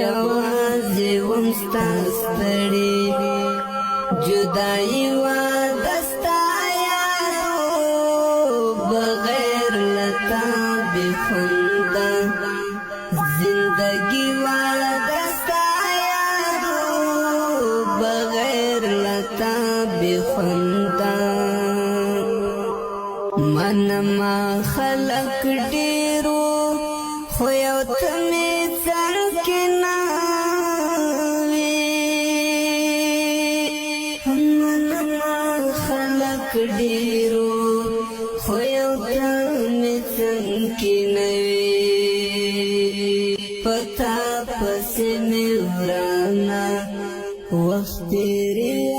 یوازې وم ستا ستړې جدایي وه دستا یارو بغیر لتا بې خونده زندگی وه دستا یارو بغیر لتا بې خونده منما خلق ډېرو خو یو ته مې څنګ کې نه وې منما خلق ډېرو خو یو ته مې څنګ کې نه وې پتا پسې مې ورانه وخت تېرې